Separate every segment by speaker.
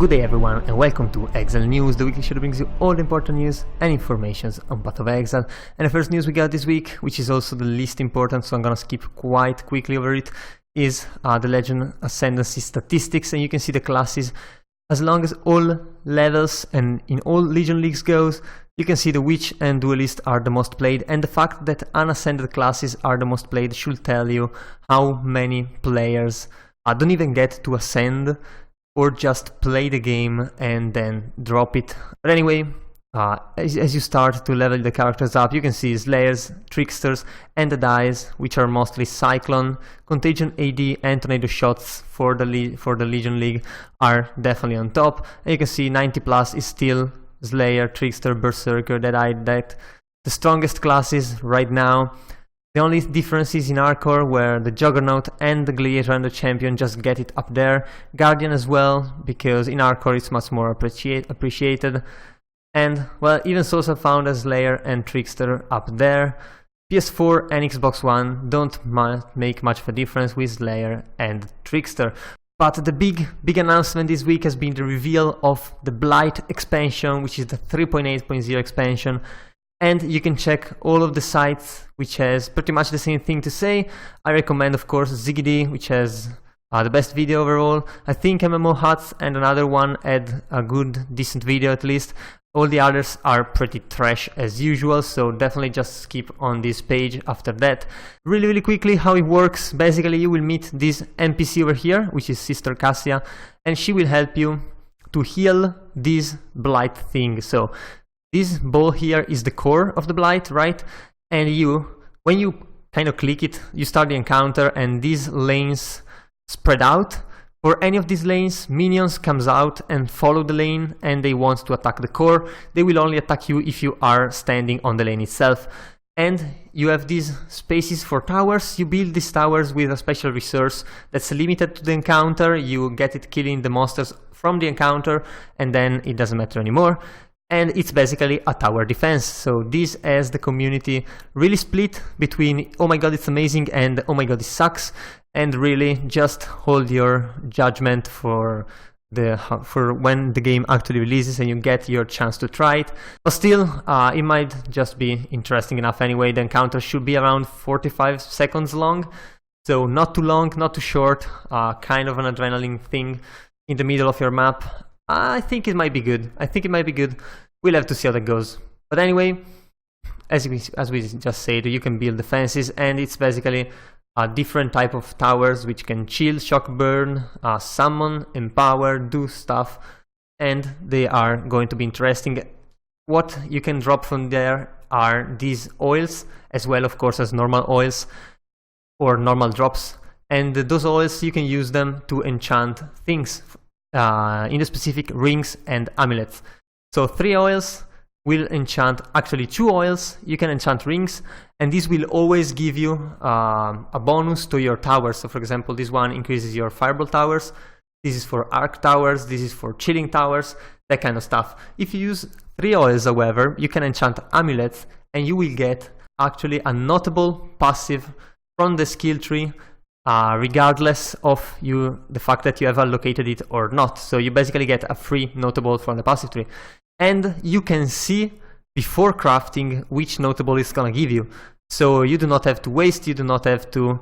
Speaker 1: Good day everyone and welcome to Exile News, the weekly show that brings you all the important news and informations on Path of Exile. And the first news we got this week, which is also the least important, so I'm gonna skip quite quickly over it, is the Legend Ascendancy statistics. And you can see the classes as long as all levels and in all Legion leagues goes. You can see the Witch and Duelist are the most played, and the fact that unascended classes are the most played should tell you how many players don't even get to ascend or just play the game and then drop it. But anyway, as you start to level the characters up, you can see Slayers, Tricksters, and the dies, which are mostly Cyclone, Contagion AD, and Tornado shots for the Legion League are definitely on top. And you can see 90 plus is still Slayer, Trickster, Berserker, Deadeye, that the strongest classes right now. The only difference is in Hardcore, where the Juggernaut and the Gladiator and the Champion just get it up there. Guardian as well, because in Hardcore it's much more appreciated. And, well, even so have found a Slayer and Trickster up there. PS4 and Xbox One don't make much of a difference with Slayer and Trickster. But the big announcement this week has been the reveal of the Blight expansion, which is the 3.8.0 expansion. And you can check all of the sites, which has pretty much the same thing to say. I recommend, of course, Ziggy, which has the best video overall. I think MMO Huts and another one had a good, decent video at least. All the others are pretty trash as usual, so definitely just skip on this page after that. Really quickly, how it works. Basically, you will meet this NPC over here, which is Sister Cassia, and she will help you to heal this Blight thing. So this ball here is the core of the Blight, right? And when you kind of click it, you start the encounter and these lanes spread out. For any of these lanes, minions comes out and follow the lane and they want to attack the core. They will only attack you if you are standing on the lane itself. And you have these spaces for towers. You build these towers with a special resource that's limited to the encounter. You get it killing the monsters from the encounter and then it doesn't matter anymore. And it's basically a tower defense. So this has the community really split between oh my god it's amazing and oh my god it sucks, and really just hold your judgment for when the game actually releases and you get your chance to try it. But still, it might just be interesting enough anyway. The encounter should be around 45 seconds long, so not too long, not too short, kind of an adrenaline thing in the middle of your map. I think it might be good. We'll have to see how that goes. But anyway, as we just said, you can build defenses, and it's basically a different type of towers which can chill, shock, burn, summon, empower, do stuff, and they are going to be interesting. What you can drop from there are these oils, as well of course as normal oils or normal drops, and those oils you can use them to enchant things. In the specific rings and amulets. So 3 oils will enchant, actually 2 oils, you can enchant rings, and this will always give you a bonus to your towers. So for example, this one increases your fireball towers, this is for arc towers, this is for chilling towers, that kind of stuff. If you use 3 oils, however, you can enchant amulets and you will get actually a notable passive from the skill tree, regardless of the fact that you have allocated it or not. So you basically get a free notable from the passive tree, and you can see before crafting which notable is gonna give you. So you do not have to waste, you do not have to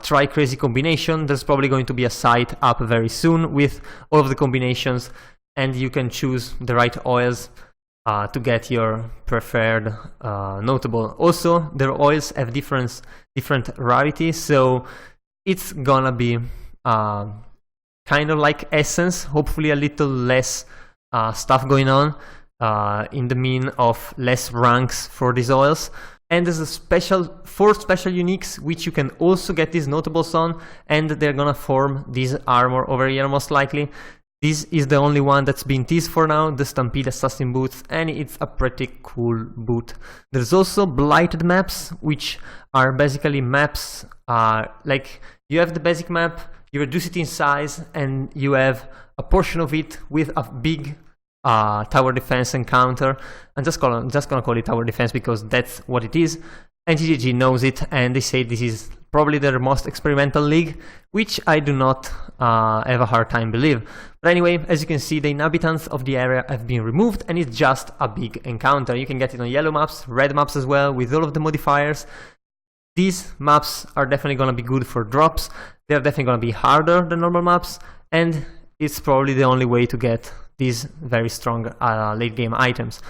Speaker 1: try crazy combination. There's probably going to be a site up very soon with all of the combinations, and you can choose the right oils to get your preferred notable. Also, their oils have different rarities, so it's gonna be kind of like Essence, hopefully a little less stuff going on in the mean of less ranks for these oils. And there's a 4 special uniques which you can also get these notables on, and they're gonna form this armor over here most likely. This is the only one that's been teased for now, the Stampede Assassin Boots, and it's a pretty cool boot. There's also blighted maps, which are basically maps like you have the basic map, you reduce it in size, and you have a portion of it with a big tower defense encounter. I'm just gonna call it tower defense because that's what it is. And GGG knows it, and they say this is probably their most experimental league, which I do not have a hard time believe. But anyway, as you can see, the inhabitants of the area have been removed, and it's just a big encounter. You can get it on yellow maps, red maps as well, with all of the modifiers. These maps are definitely going to be good for drops. They're definitely going to be harder than normal maps, and it's probably the only way to get these very strong late game items.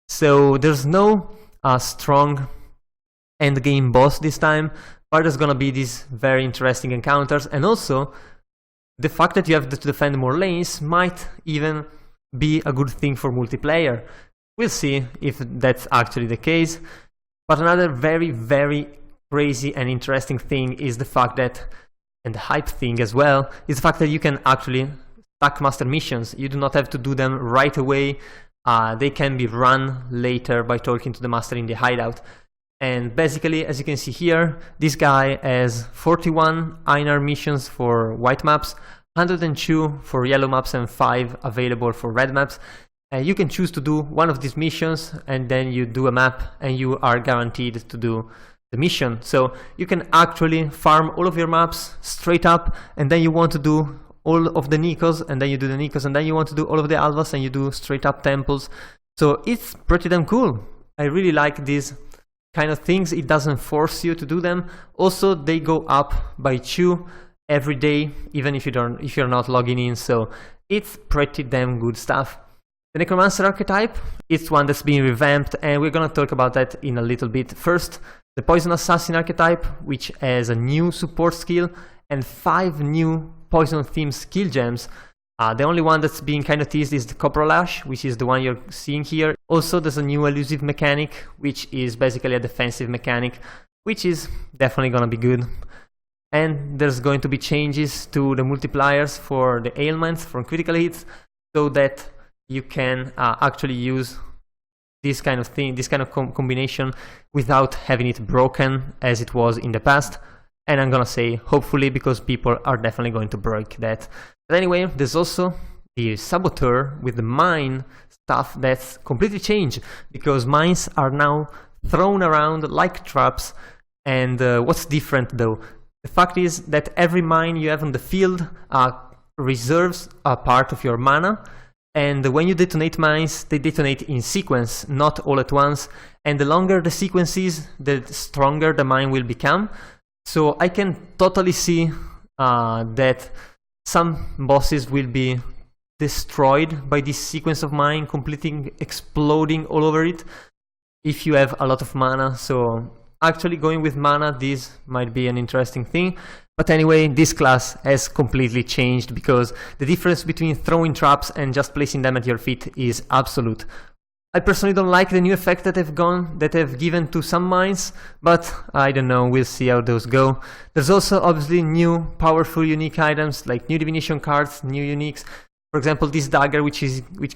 Speaker 1: So there's no strong end game boss this time, but there's going to be these very interesting encounters, and also the fact that you have to defend more lanes might even be a good thing for multiplayer. We'll see if that's actually the case. But another very, very crazy and interesting thing is the fact that, and the hype thing as well, is the fact that you can actually stack master missions. You do not have to do them right away. They can be run later by talking to the master in the hideout. And basically, as you can see here, this guy has 41 Einar missions for white maps, 102 for yellow maps, and 5 available for red maps. You can choose to do one of these missions, and then you do a map, and you are guaranteed to do the mission. So you can actually farm all of your maps straight up, and then you want to do all of the Nikos, and then you do the Nikos, and then you want to do all of the Alvas, and you do straight up temples. So it's pretty damn cool. I really like these kind of things. It doesn't force you to do them. Also, they go up by 2 every day, even if you're not logging in. So it's pretty damn good stuff. The Necromancer archetype, it's one that's been revamped, and we're gonna talk about that in a little bit. First, the Poison Assassin archetype, which has a new support skill and 5 new poison themed skill gems. The only one that's being kind of teased is the Coprolash, which is the one you're seeing here. Also, there's a new elusive mechanic, which is basically a defensive mechanic, which is definitely gonna be good. And there's going to be changes to the multipliers for the ailments from critical hits, so that you can actually use this kind of thing, this kind of combination, without having it broken as it was in the past. And I'm gonna say hopefully, because people are definitely going to break that. But anyway, there's also the Saboteur with the mine stuff that's completely changed, because mines are now thrown around like traps. And what's different though? The fact is that every mine you have on the field reserves a part of your mana. And when you detonate mines, they detonate in sequence, not all at once. And the longer the sequence is, the stronger the mine will become. So I can totally see that some bosses will be destroyed by this sequence of mine, completely exploding all over it, if you have a lot of mana. So actually going with mana, this might be an interesting thing. But anyway, this class has completely changed, because the difference between throwing traps and just placing them at your feet is absolute. I personally don't like the new effect that they've given to some mines, but I don't know, we'll see how those go. There's also obviously new powerful unique items, like new divination cards, new uniques. For example, this dagger, which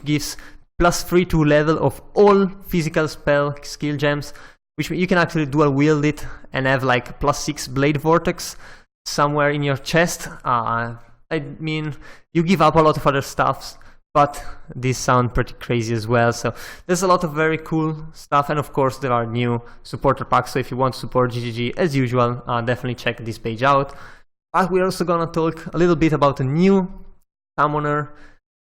Speaker 1: gives +3 to level of all physical spell skill gems, which you can actually dual wield it and have like +6 blade vortex somewhere in your chest. I mean, you give up a lot of other stuffs, but these sound pretty crazy as well. So there's a lot of very cool stuff, and of course there are new supporter packs. So if you want to support GGG as usual, definitely check this page out. But we're also gonna talk a little bit about a new summoner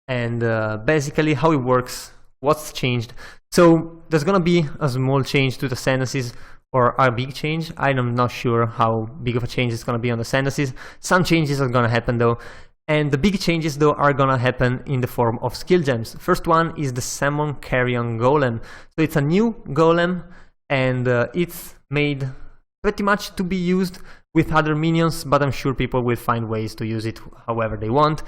Speaker 1: and basically how it works, what's changed. So there's gonna be a small change to the sentences, or a big change. I'm not sure how big of a change it's gonna be on the sentences. Some changes are gonna happen though. And the big changes though are gonna happen in the form of skill gems. First one is the Summon Carrion Golem. So it's a new golem, and it's made pretty much to be used with other minions, but I'm sure people will find ways to use it however they want.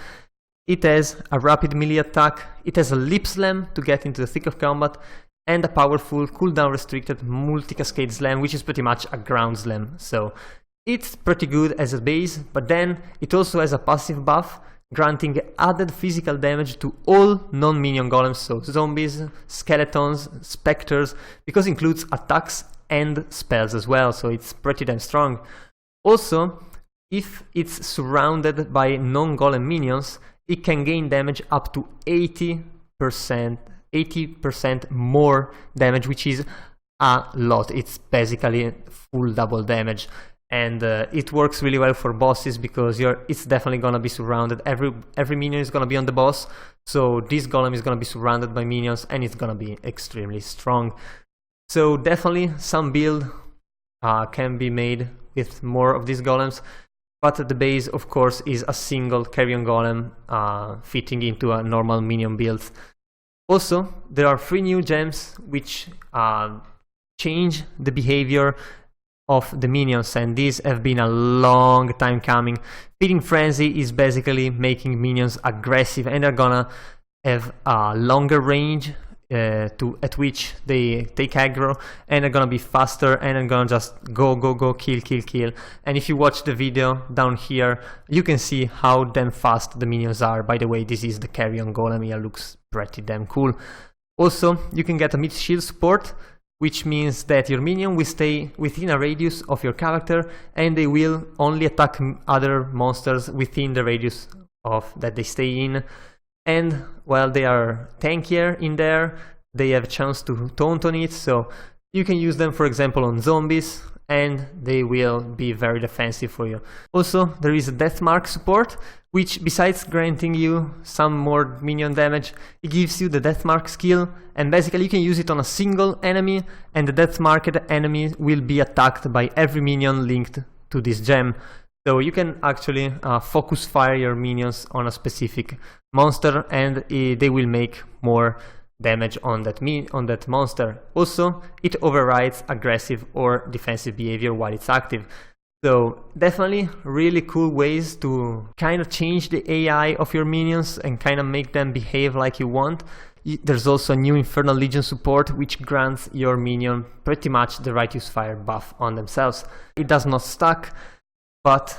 Speaker 1: It has a rapid melee attack, it has a lip slam to get into the thick of combat, and a powerful cooldown restricted multi-cascade slam, which is pretty much a ground slam. So it's pretty good as a base, but then it also has a passive buff, granting added physical damage to all non-minion golems, so zombies, skeletons, specters, because it includes attacks and spells as well, so it's pretty damn strong. Also, if it's surrounded by non-golem minions, it can gain damage up to 80% more damage, which is a lot. It's basically full double damage. and it works really well for bosses because it's definitely gonna be surrounded. Every minion is gonna be on the boss, so this golem is gonna be surrounded by minions, and it's gonna be extremely strong. So definitely some build can be made with more of these golems, but the base of course is a single carrion golem fitting into a normal minion build. Also, there are 3 new gems which change the behavior of the minions, and these have been a long time coming. Feeding Frenzy is basically making minions aggressive, and they're gonna have a longer range at which they take aggro, and they're gonna be faster, and they're gonna just go, kill. And if you watch the video down here, you can see how damn fast the minions are. By the way, this is the carrion golem. It looks pretty damn cool. Also, you can get a mid-shield support, which means that your minion will stay within a radius of your character, and they will only attack other monsters within the radius of that they stay in. And while they are tankier in there, they have a chance to taunt on it, so you can use them for example on zombies, and they will be very defensive for you. Also, there is a death mark support, which besides granting you some more minion damage, it gives you the death mark skill, and basically you can use it on a single enemy, and the death marked enemy will be attacked by every minion linked to this gem. So you can actually focus fire your minions on a specific monster, and they will make more damage on that monster. Also, it overrides aggressive or defensive behavior while it's active. So definitely really cool ways to kind of change the AI of your minions and kind of make them behave like you want. There's also a new Infernal Legion support, which grants your minion pretty much the Righteous Fire buff on themselves. It does not stack, but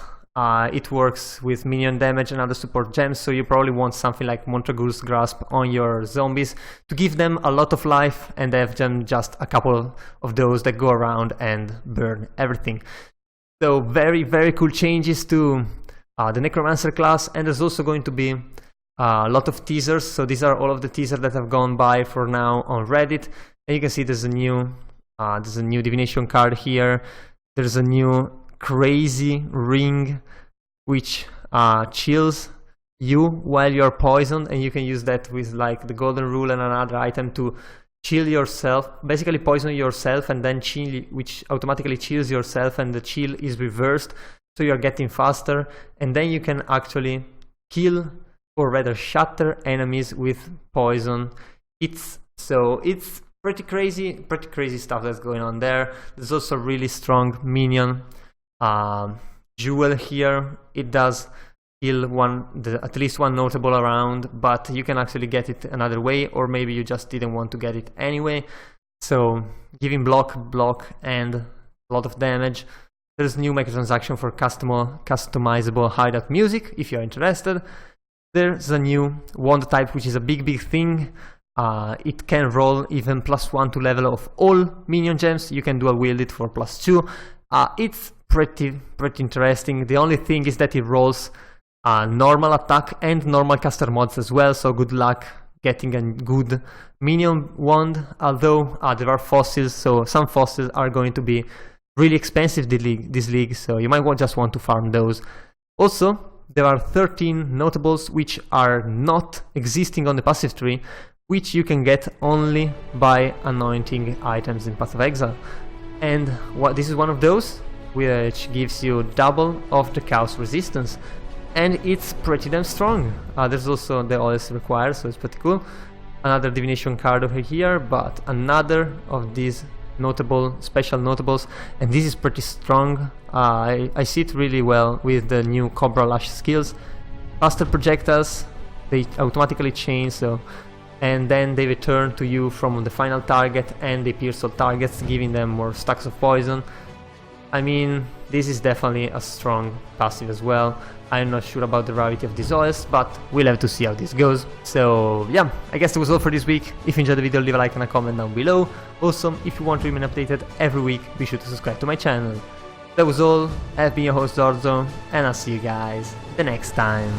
Speaker 1: it works with minion damage and other support gems, so you probably want something like Montagu's Grasp on your zombies to give them a lot of life, and have them just a couple of those that go around and burn everything. So very cool changes to the Necromancer class, and there's also going to be a lot of teasers. So these are all of the teasers that have gone by for now on Reddit, and you can see there's a new divination card here. There's a new crazy ring which chills you while you're poisoned, and you can use that with like the golden rule and another item to chill yourself, basically poison yourself and then chill, which automatically chills yourself, and the chill is reversed, so you're getting faster, and then you can actually kill or rather shatter enemies with poison hits. So it's pretty crazy stuff that's going on there. There's also really strong minion jewel here. It does kill at least one notable around, but you can actually get it another way, or maybe you just didn't want to get it anyway. So giving block and a lot of damage. There's new microtransaction for customizable hideout music if you're interested. There's a new wand type, which is a big thing. It can roll even +1 to level of all minion gems. You can dual wield it for +2. It's pretty interesting. The only thing is that it rolls normal attack and normal caster mods as well, so good luck getting a good minion wand. Although there are fossils, so some fossils are going to be really expensive this league, so you might just want to farm those. Also, there are 13 notables which are not existing on the passive tree, which you can get only by anointing items in Path of Exile. And this is one of those, which gives you double of the chaos resistance, and it's pretty damn strong. There's also the OS required, so it's pretty cool. Another divination card over here, but another of these special notables, and this is pretty strong. I see it really well with the new Cobra Lash skills. Faster projectiles, they automatically chain, and then they return to you from the final target, and they pierce all targets, giving them more stacks of poison. I mean, this is definitely a strong passive as well. I'm not sure about the rarity of this OS, but we'll have to see how this goes. So yeah, I guess that was all for this week. If you enjoyed the video, leave a like and a comment down below. Also, if you want to remain updated every week, be sure to subscribe to my channel. That was all. I've been your host Zorzo, and I'll see you guys the next time.